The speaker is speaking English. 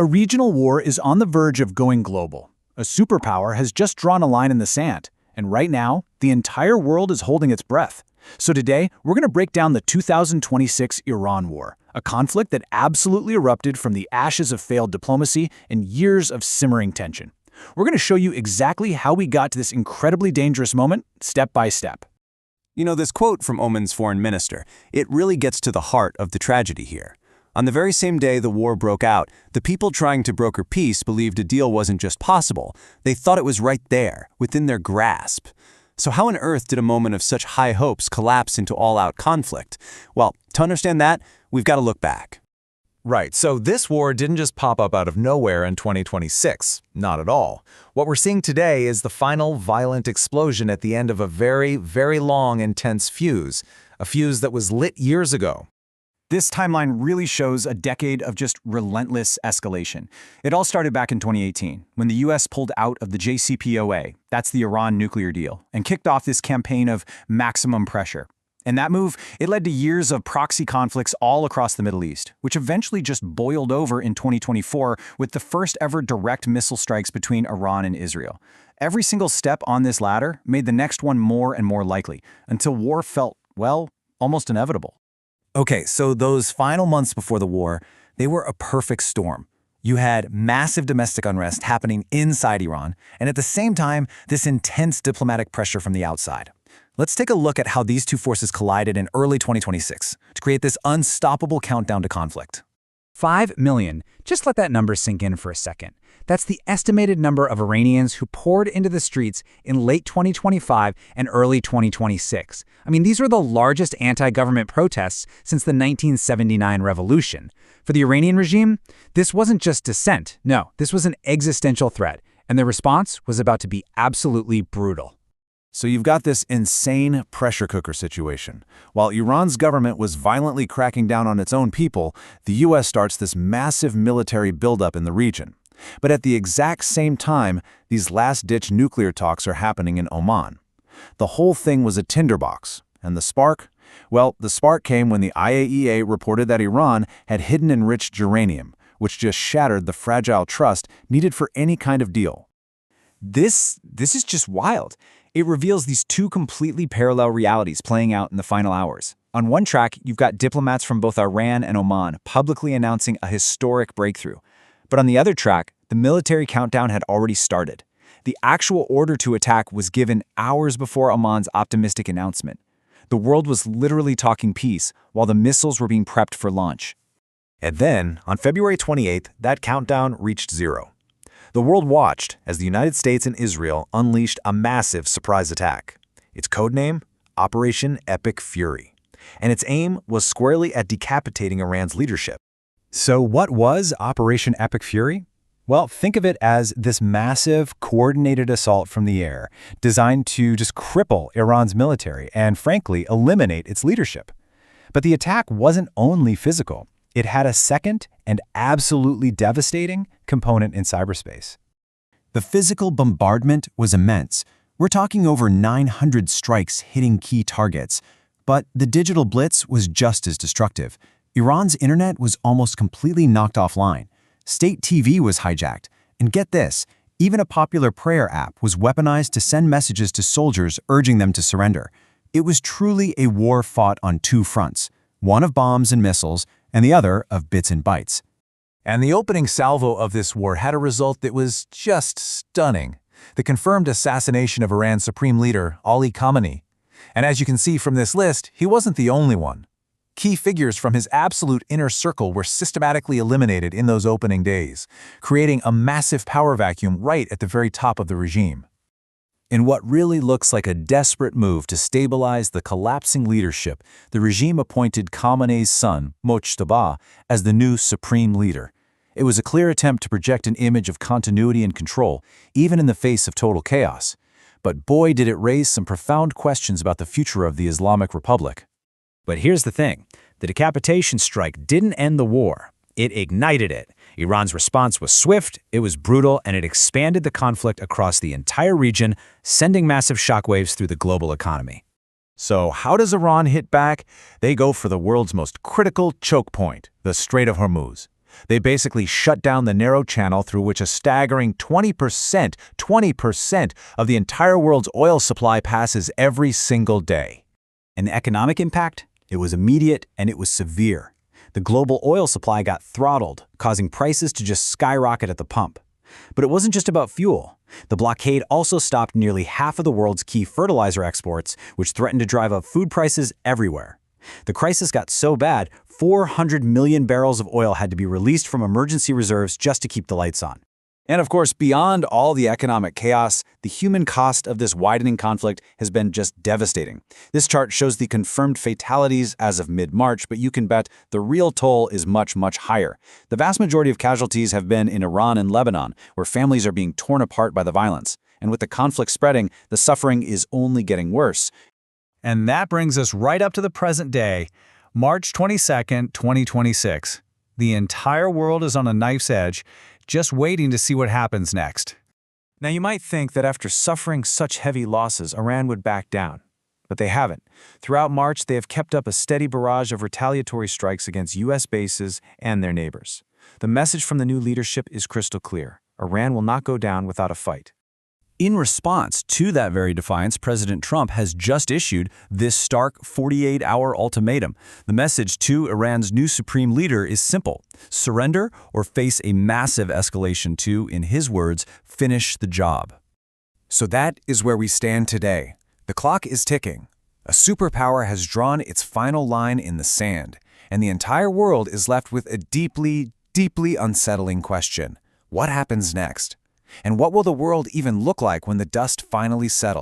A regional war is on the verge of going global. A superpower has just drawn a line in the sand, and right now, the entire world is holding its breath. So today, we're going to break down the 2026 Iran War, a conflict that absolutely erupted from the ashes of failed diplomacy and years of simmering tension. We're going to show you exactly how we got to this incredibly dangerous moment, step by step. You know, this quote from Oman's foreign minister, it really gets to the heart of the tragedy here. On the very same day the war broke out, the people trying to broker peace believed a deal wasn't just possible. They thought it was right there, within their grasp. So how on earth did a moment of such high hopes collapse into all-out conflict? Well, to understand that, we've got to look back. Right, so this war didn't just pop up out of nowhere in 2026. Not at all. What we're seeing today is the final violent explosion at the end of a very, very long, intense fuse. A fuse that was lit years ago. This timeline really shows a decade of just relentless escalation. It all started back in 2018, when the US pulled out of the JCPOA, that's the Iran nuclear deal, and kicked off this campaign of maximum pressure. And that move, it led to years of proxy conflicts all across the Middle East, which eventually just boiled over in 2024 with the first ever direct missile strikes between Iran and Israel. Every single step on this ladder made the next one more and more likely, until war felt, well, almost inevitable. Okay, so those final months before the war, they were a perfect storm. You had massive domestic unrest happening inside Iran, and at the same time, this intense diplomatic pressure from the outside. Let's take a look at how these two forces collided in early 2026 to create this unstoppable countdown to conflict. 5 million. Just let that number sink in for a second. That's the estimated number of Iranians who poured into the streets in late 2025 and early 2026. I mean, these were the largest anti-government protests since the 1979 revolution. For the Iranian regime, this wasn't just dissent. No, this was an existential threat, and the response was about to be absolutely brutal. So you've got this insane pressure cooker situation. While Iran's government was violently cracking down on its own people, the US starts this massive military buildup in the region. But at the exact same time, these last-ditch nuclear talks are happening in Oman. The whole thing was a tinderbox. And the spark? Well, the spark came when the IAEA reported that Iran had hidden enriched uranium, which just shattered the fragile trust needed for any kind of deal. This is just wild. It reveals these two completely parallel realities playing out in the final hours. On one track, you've got diplomats from both Iran and Oman publicly announcing a historic breakthrough. But on the other track, the military countdown had already started. The actual order to attack was given hours before Oman's optimistic announcement. The world was literally talking peace while the missiles were being prepped for launch. And then, on February 28th, that countdown reached zero. The world watched as the United States and Israel unleashed a massive surprise attack. Its codename? Operation Epic Fury. And its aim was squarely at decapitating Iran's leadership. So what was Operation Epic Fury? Well, think of it as this massive, coordinated assault from the air, designed to just cripple Iran's military and, frankly, eliminate its leadership. But the attack wasn't only physical. It had a second and absolutely devastating component in cyberspace. The physical bombardment was immense. We're talking over 900 strikes hitting key targets. But the digital blitz was just as destructive. Iran's internet was almost completely knocked offline. State TV was hijacked. And get this, even a popular prayer app was weaponized to send messages to soldiers urging them to surrender. It was truly a war fought on two fronts, one of bombs and missiles, and the other of bits and bytes. And the opening salvo of this war had a result that was just stunning. The confirmed assassination of Iran's supreme leader, Ali Khamenei. And as you can see from this list, he wasn't the only one. Key figures from his absolute inner circle were systematically eliminated in those opening days, creating a massive power vacuum right at the very top of the regime. In what really looks like a desperate move to stabilize the collapsing leadership, the regime appointed Khamenei's son, Mojtaba, as the new supreme leader. It was a clear attempt to project an image of continuity and control, even in the face of total chaos. But boy, did it raise some profound questions about the future of the Islamic Republic. But here's the thing. The decapitation strike didn't end the war. It ignited it. Iran's response was swift, it was brutal, and it expanded the conflict across the entire region, sending massive shockwaves through the global economy. So how does Iran hit back? They go for the world's most critical choke point, the Strait of Hormuz. They basically shut down the narrow channel through which a staggering 20% of the entire world's oil supply passes every single day. An economic impact? It was immediate and it was severe. The global oil supply got throttled, causing prices to just skyrocket at the pump. But it wasn't just about fuel. The blockade also stopped nearly half of the world's key fertilizer exports, which threatened to drive up food prices everywhere. The crisis got so bad, 400 million barrels of oil had to be released from emergency reserves just to keep the lights on. And of course, beyond all the economic chaos, the human cost of this widening conflict has been just devastating. This chart shows the confirmed fatalities as of mid-March, but you can bet the real toll is much, much higher. The vast majority of casualties have been in Iran and Lebanon, where families are being torn apart by the violence. And with the conflict spreading, the suffering is only getting worse. And that brings us right up to the present day, March 22nd, 2026. The entire world is on a knife's edge, just waiting to see what happens next. Now you might think that after suffering such heavy losses, Iran would back down. But they haven't. Throughout March, they have kept up a steady barrage of retaliatory strikes against U.S. bases and their neighbors. The message from the new leadership is crystal clear. Iran will not go down without a fight. In response to that very defiance, President Trump has just issued this stark 48-hour ultimatum. The message to Iran's new supreme leader is simple: surrender or face a massive escalation to, in his words, finish the job. So that is where we stand today. The clock is ticking. A superpower has drawn its final line in the sand, and the entire world is left with a deeply, deeply unsettling question. What happens next? And what will the world even look like when the dust finally settles?